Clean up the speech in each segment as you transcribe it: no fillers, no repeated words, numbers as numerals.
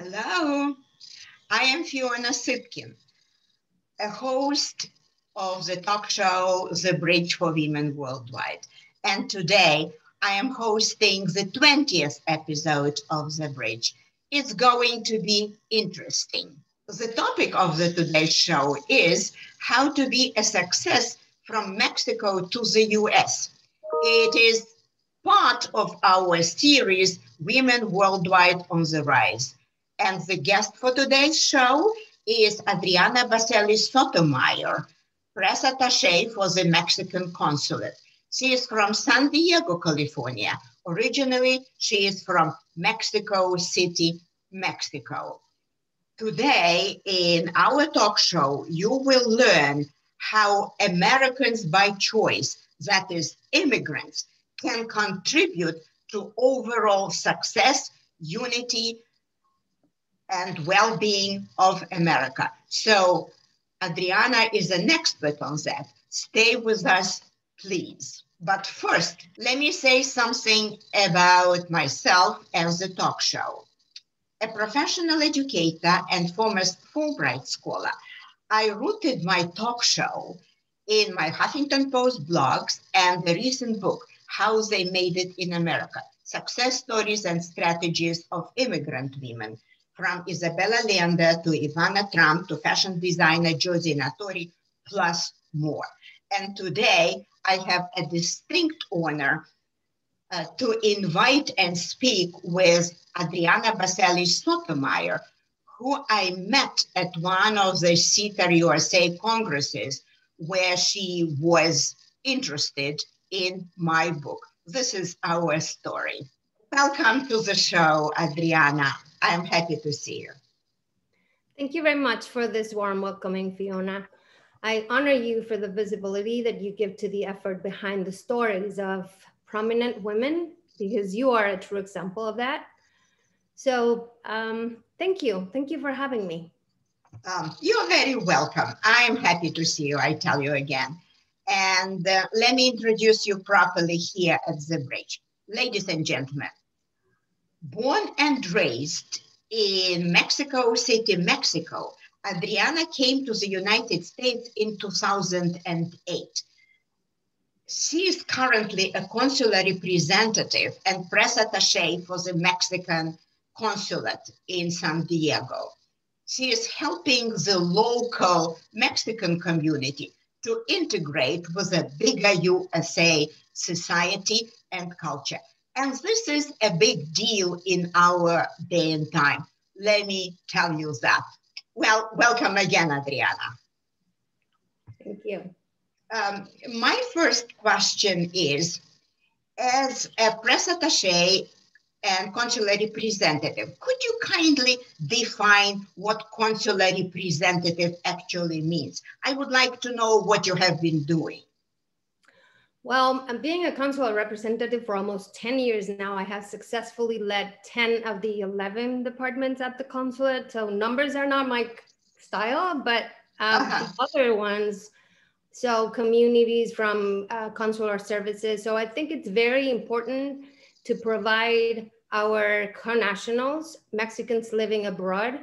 Hello, I am Fiona Sitkin, a host of the talk show The Bridge for Women Worldwide. And today I am hosting the 20th episode of The Bridge. It's going to be interesting. The topic of today's show is how to be a success from Mexico to the US. It is part of our series, Women Worldwide on the Rise. And the guest for today's show is Adriana Sotomayor, press-attache for the Mexican consulate. She is from San Diego, California. Originally, she is from Mexico City, Mexico. Today, in our talk show, you will learn how Americans by choice, that is, immigrants, can contribute to overall success, unity, and well-being of America. So Adriana is an expert on that. Stay with us, please. But first, let me say something about myself as a talk show. A professional educator and former Fulbright scholar, I rooted my talk show in my Huffington Post blogs and the recent book, How They Made It in America, Success Stories and Strategies of Immigrant Women, from Isabella Leander to Ivana Trump to fashion designer Josie Natori, plus more. And today I have a distinct honor to invite and speak with Adriana Sotomayor, who I met at one of the CETA USA congresses where she was interested in my book. This is our story. Welcome to the show, Adriana. I'm happy to see you. Thank you very much for this warm welcoming, Fiona. I honor you for the visibility that you give to the effort behind the stories of prominent women, because you are a true example of that. So thank you. Thank you for having me. You're very welcome. I'm happy to see you, I tell you again. And let me introduce you properly here at the bridge. Ladies and gentlemen, born and raised in Mexico City, Mexico, Adriana came to the United States in 2008. She is currently a consular representative and press attaché for the Mexican consulate in San Diego. She is helping the local Mexican community to integrate with a bigger USA society and culture. And this is a big deal in our day and time. Let me tell you that. Well, welcome again, Adriana. Thank you. My first question is, as a press attaché and consular representative, could you kindly define what consular representative actually means? I would like to know what you have been doing. Well, I'm being a consular representative for almost 10 years now. I have successfully led 10 of the 11 departments at the consulate. So numbers are not my style, but the other ones, so communities from consular services. So I think it's very important to provide our connationals, Mexicans living abroad,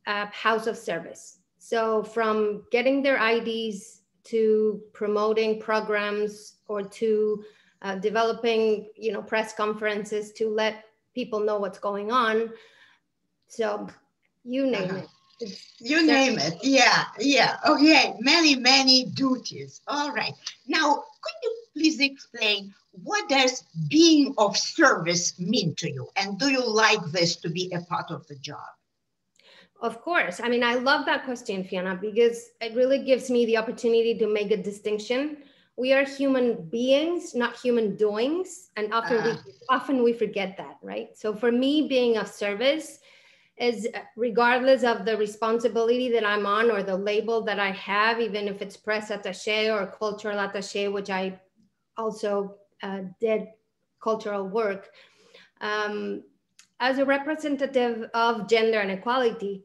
a house of service. So from getting their IDs to promoting programs or to developing, press conferences to let people know what's going on. So you name it. You name it. Yeah. Okay. Many duties. All right. Now, could you please explain what does being of service mean to you? And do you like this to be a part of the job? Of course. I mean, I love that question, Fiona, because it really gives me the opportunity to make a distinction. We are human beings, not human doings. And often we forget that, right? So for me, being of service is regardless of the responsibility that I'm on or the label that I have, even if it's press attaché or cultural attaché, which I also did cultural work. As a representative of gender and equality,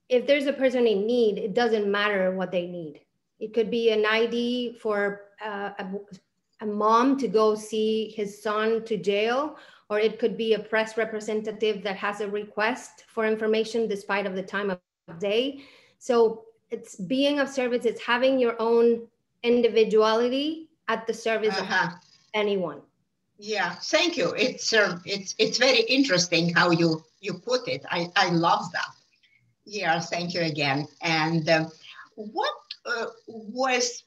if there's a person in need, it doesn't matter what they need. It could be an ID for a mom to go see his son to jail, or it could be a press representative that has a request for information despite of the time of day. So it's being of service, it's having your own individuality at the service of anyone. Yeah, thank you. It's very interesting how you put it. I love that. Yeah, thank you again. And what was,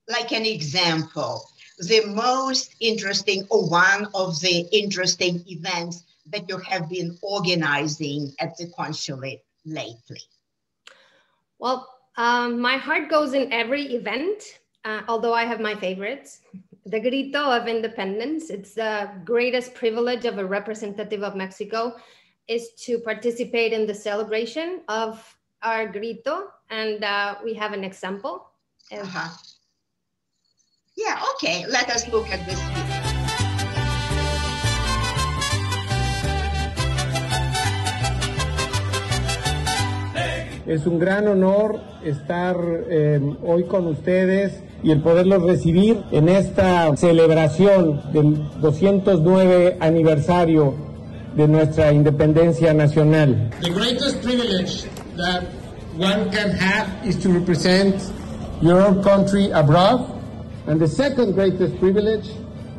like, an example, the most interesting or one of the interesting events that you have been organizing at the consulate lately? Well, my heart goes in every event, although I have my favorites. The Grito of Independence, it's the greatest privilege of a representative of Mexico, is to participate in the celebration of our Grito. And we have an example. Yeah, okay, let us look at this video. Es un gran honor estar hoy con ustedes y el poderlos recibir en esta celebración del 209 aniversario de nuestra independencia nacional. The greatest privilege that one can have is to represent your own country abroad, and the second greatest privilege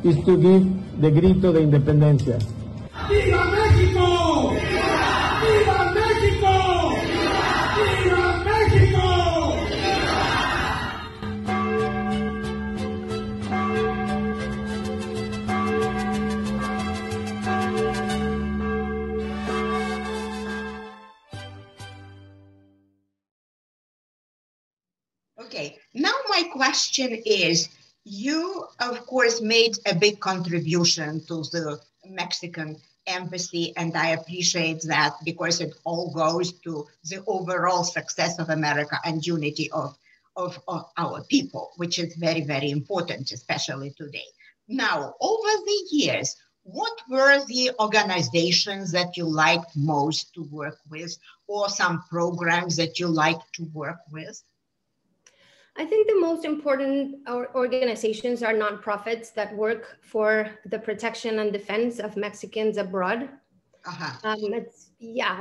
is to give the grito de independencia. ¡Viva México! ¡Viva México! ¡Viva México! Okay, now my question is, you, of course, made a big contribution to the Mexican embassy, and I appreciate that because it all goes to the overall success of America and unity of our people, which is very, very important, especially today. Now, over the years, what were the organizations that you liked most to work with, or some programs that you liked to work with? I think the most important organizations are nonprofits that work for the protection and defense of Mexicans abroad.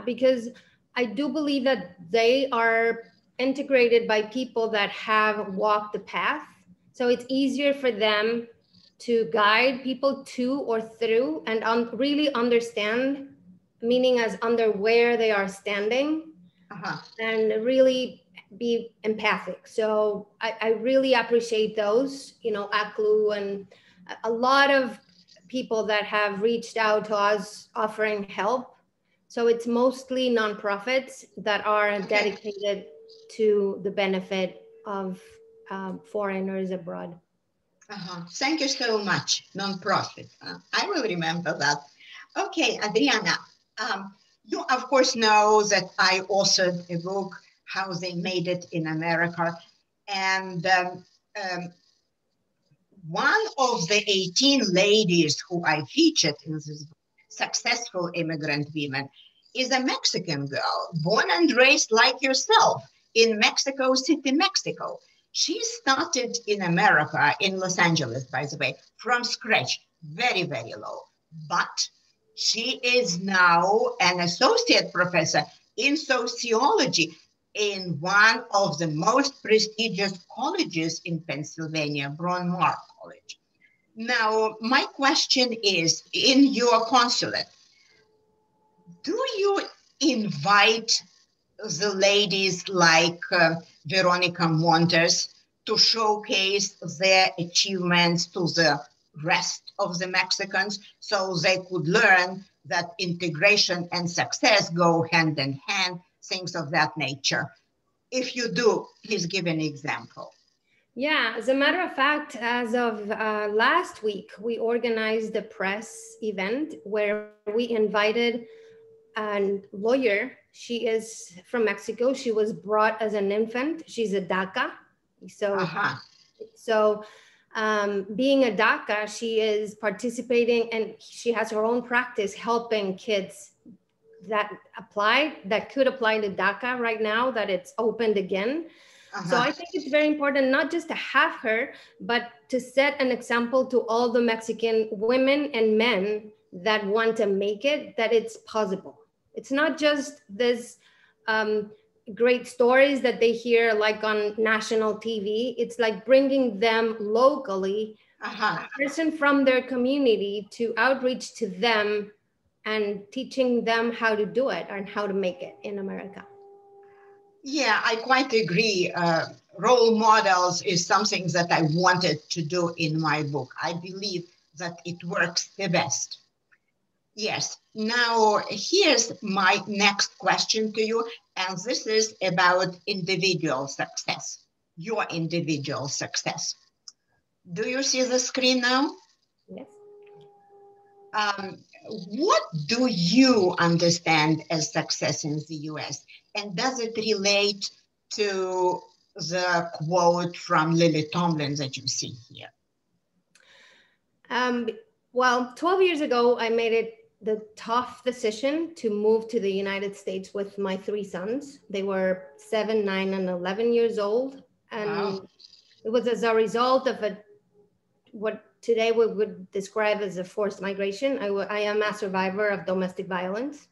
Because I do believe that they are integrated by people that have walked the path. So it's easier for them to guide people to or through and really understand, meaning as under where they are standing, and really be empathic. So I really appreciate those, you know, ACLU and a lot of people that have reached out to us offering help. So it's mostly nonprofits that are dedicated to the benefit of foreigners abroad. Thank you so much, nonprofit. I will remember that. Okay, Adriana, you of course know that I authored a book, How They Made It in America. And one of the 18 ladies who I featured in this book, Successful Immigrant Women, is a Mexican girl, born and raised like yourself in Mexico City, Mexico. She started in America, in Los Angeles, by the way, from scratch, very, very low. But she is now an associate professor in sociology in one of the most prestigious colleges in Pennsylvania, Bryn Mawr College. Now, my question is, in your consulate, do you invite the ladies like Veronica Montes to showcase their achievements to the rest of the Mexicans so they could learn that integration and success go hand in hand, things of that nature? If you do, please give an example. Yeah, as a matter of fact, as of last week, we organized a press event where we invited a lawyer. She is from Mexico. She was brought as an infant. She's a DACA. So being a DACA, she is participating and she has her own practice helping kids that could apply to DACA right now that it's opened again. So I think it's very important not just to have her, but to set an example to all the Mexican women and men that want to make it, that it's possible. It's not just this great stories that they hear like on national TV. It's like bringing them locally, a person from their community, to outreach to them and teaching them how to do it and how to make it in America. Yeah, I quite agree. Role models is something that I wanted to do in my book. I believe that it works the best. Yes. Now, here's my next question to you, and this is about individual success, your individual success. Do you see the screen now? Yes. What do you understand as success in the US? And does it relate to the quote from Lily Tomlin that you see here? Well, 12 years ago, I made it the tough decision to move to the United States with my 3 sons. They were 7, 9, and 11 years old. And wow. It was as a result of what today we would describe as a forced migration. I am a survivor of domestic violence.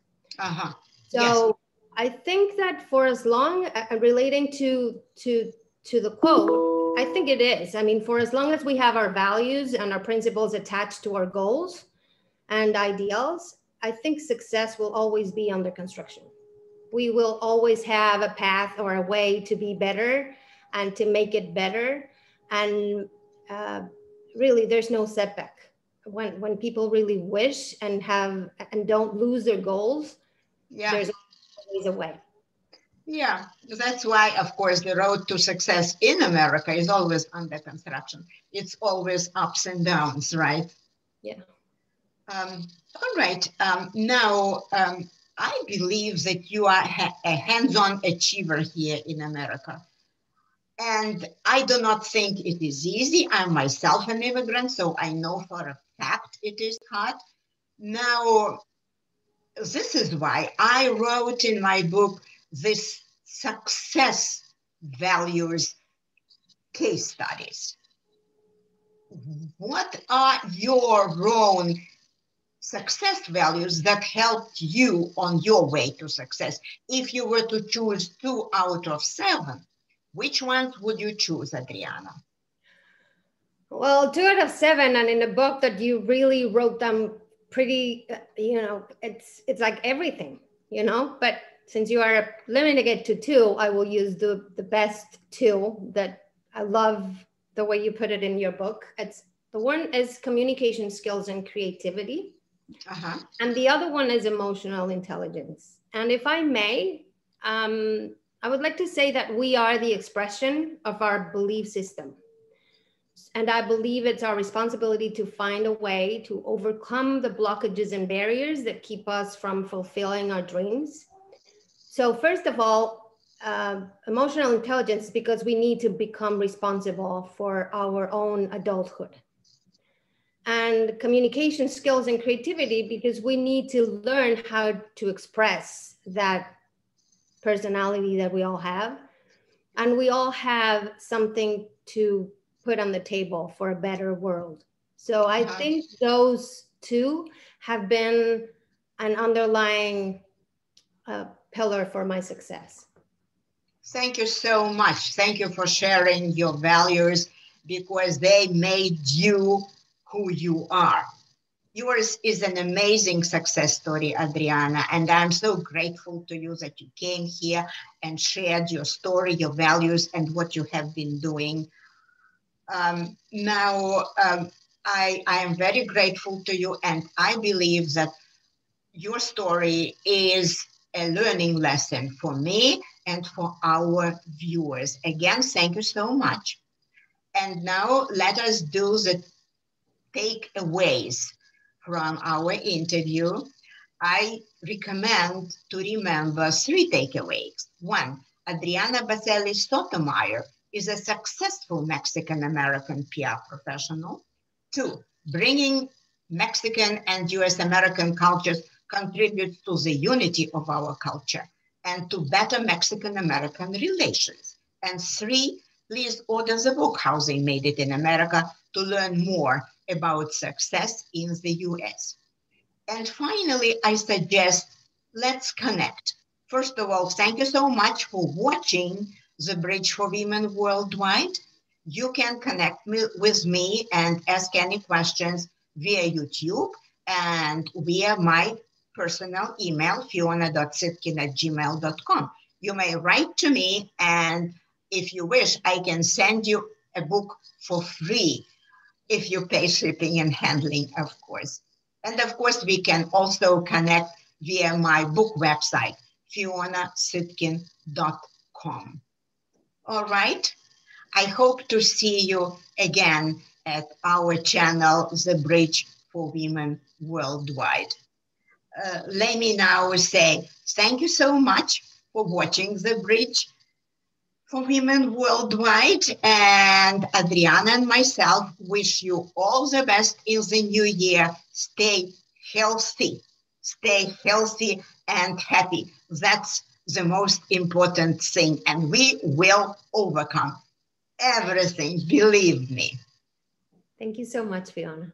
So yes. I think that for as long, relating to the quote, I think it is. I mean, for as long as we have our values and our principles attached to our goals and ideals, I think success will always be under construction. We will always have a path or a way to be better and to make it better. And really, there's no setback. When people really wish and don't lose their goals, yeah, there's always a way. Yeah, that's why, of course, the road to success in America is always under construction. It's always ups and downs, right? Yeah. All right. Now, I believe that you are a hands-on achiever here in America. And I do not think it is easy. I'm myself an immigrant, so I know for a fact it is hard. Now, this is why I wrote in my book this success values case studies. What are your own success values that helped you on your way to success? If you were to choose 2 out of 7, which ones would you choose, Adriana? Well, 2 out of 7, and in a book that you really wrote them pretty, it's like everything, but since you are limiting it to 2, I will use the best 2 that I love the way you put it in your book. The one is communication skills and creativity. And the other one is emotional intelligence. And if I may, I would like to say that we are the expression of our belief system. And I believe it's our responsibility to find a way to overcome the blockages and barriers that keep us from fulfilling our dreams. So first of all, emotional intelligence, because we need to become responsible for our own adulthood. And communication skills and creativity, because we need to learn how to express that personality that we all have. And we all have something to put on the table for a better world. So I think those 2 have been an underlying pillar for my success. Thank you so much. Thank you for sharing your values, because they made you who you are. Yours is an amazing success story, Adriana, and I'm so grateful to you that you came here and shared your story, your values, and what you have been doing. I am very grateful to you, and I believe that your story is a learning lesson for me and for our viewers. Again, thank you so much. And now let us do the takeaways from our interview. I recommend to remember 3 takeaways. 1, Adriana Baselli Sotomayor is a successful Mexican-American PR professional. 2, bringing Mexican and US-American cultures contributes to the unity of our culture and to better Mexican-American relations. And 3, please order the book, How They Made It in America, to learn more about success in the US. And finally, I suggest let's connect. First of all, thank you so much for watching The Bridge for Women Worldwide. You can connect with me and ask any questions via YouTube and via my personal email, fiona.sitkin@gmail.com. You may write to me, and if you wish, I can send you a book for free if you pay shipping and handling, of course. And of course, we can also connect via my book website, fionasitkin.com. All right. I hope to see you again at our channel, The Bridge for Women Worldwide. Let me now say thank you so much for watching The Bridge for Women Worldwide. And Adriana and myself wish you all the best in the new year. Stay healthy and happy. That's the most important thing. And we will overcome everything, believe me. Thank you so much, Fiona.